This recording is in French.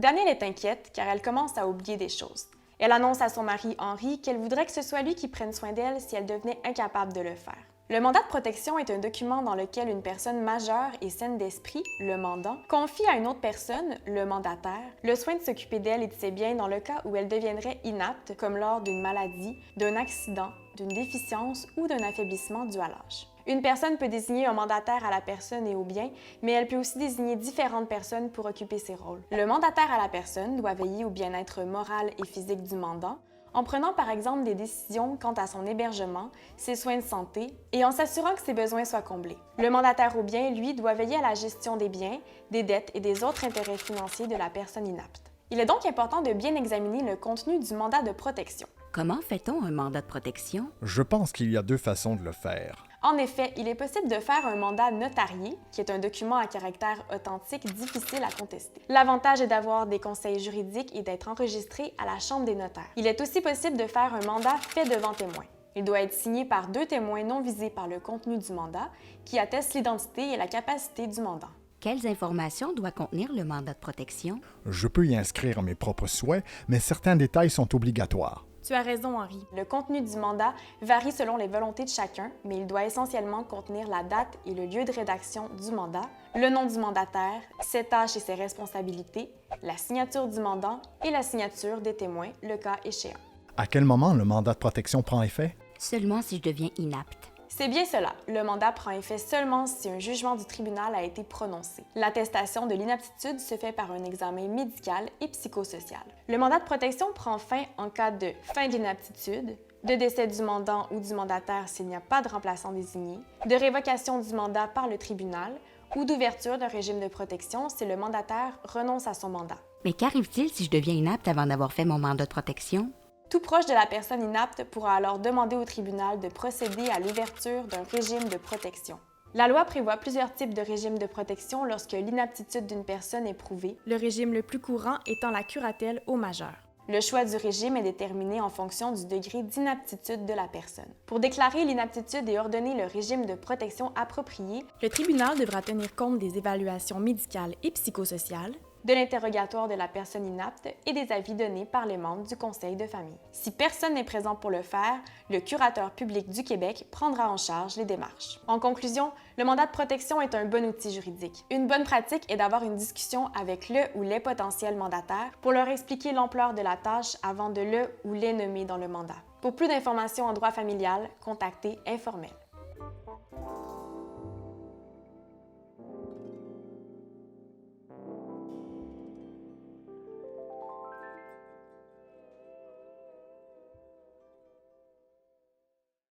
Danielle est inquiète car elle commence à oublier des choses. Elle annonce à son mari Henri qu'elle voudrait que ce soit lui qui prenne soin d'elle si elle devenait incapable de le faire. Le mandat de protection est un document dans lequel une personne majeure et saine d'esprit, le mandant, confie à une autre personne, le mandataire, le soin de s'occuper d'elle et de ses biens dans le cas où elle deviendrait inapte, comme lors d'une maladie, d'un accident, d'une déficience ou d'un affaiblissement dû à l'âge. Une personne peut désigner un mandataire à la personne et aux biens, mais elle peut aussi désigner différentes personnes pour occuper ces rôles. Le mandataire à la personne doit veiller au bien-être moral et physique du mandant, en prenant par exemple des décisions quant à son hébergement, ses soins de santé et en s'assurant que ses besoins soient comblés. Le mandataire aux biens, lui, doit veiller à la gestion des biens, des dettes et des autres intérêts financiers de la personne inapte. Il est donc important de bien examiner le contenu du mandat de protection. Comment fait-on un mandat de protection? Je pense qu'il y a deux façons de le faire. En effet, il est possible de faire un mandat notarié, qui est un document à caractère authentique difficile à contester. L'avantage est d'avoir des conseils juridiques et d'être enregistré à la Chambre des notaires. Il est aussi possible de faire un mandat fait devant témoin. Il doit être signé par 2 témoins non visés par le contenu du mandat, qui attestent l'identité et la capacité du mandant. Quelles informations doit contenir le mandat de protection? Je peux y inscrire mes propres souhaits, mais certains détails sont obligatoires. Tu as raison, Henri. Le contenu du mandat varie selon les volontés de chacun, mais il doit essentiellement contenir la date et le lieu de rédaction du mandat, le nom du mandataire, ses tâches et ses responsabilités, la signature du mandant et la signature des témoins, le cas échéant. À quel moment le mandat de protection prend effet? Seulement si je deviens inapte. C'est bien cela. Le mandat prend effet seulement si un jugement du tribunal a été prononcé. L'attestation de l'inaptitude se fait par un examen médical et psychosocial. Le mandat de protection prend fin en cas de fin de l'inaptitude, de décès du mandant ou du mandataire s'il n'y a pas de remplaçant désigné, de révocation du mandat par le tribunal ou d'ouverture d'un régime de protection si le mandataire renonce à son mandat. Mais qu'arrive-t-il si je deviens inapte avant d'avoir fait mon mandat de protection? Tout proche de la personne inapte pourra alors demander au tribunal de procéder à l'ouverture d'un régime de protection. La loi prévoit plusieurs types de régimes de protection lorsque l'inaptitude d'une personne est prouvée, le régime le plus courant étant la curatelle au majeur. Le choix du régime est déterminé en fonction du degré d'inaptitude de la personne. Pour déclarer l'inaptitude et ordonner le régime de protection approprié, le tribunal devra tenir compte des évaluations médicales et psychosociales, de l'interrogatoire de la personne inapte et des avis donnés par les membres du conseil de famille. Si personne n'est présent pour le faire, le curateur public du Québec prendra en charge les démarches. En conclusion, le mandat de protection est un bon outil juridique. Une bonne pratique est d'avoir une discussion avec le ou les potentiels mandataires pour leur expliquer l'ampleur de la tâche avant de le ou les nommer dans le mandat. Pour plus d'informations en droit familial, contactez Informel.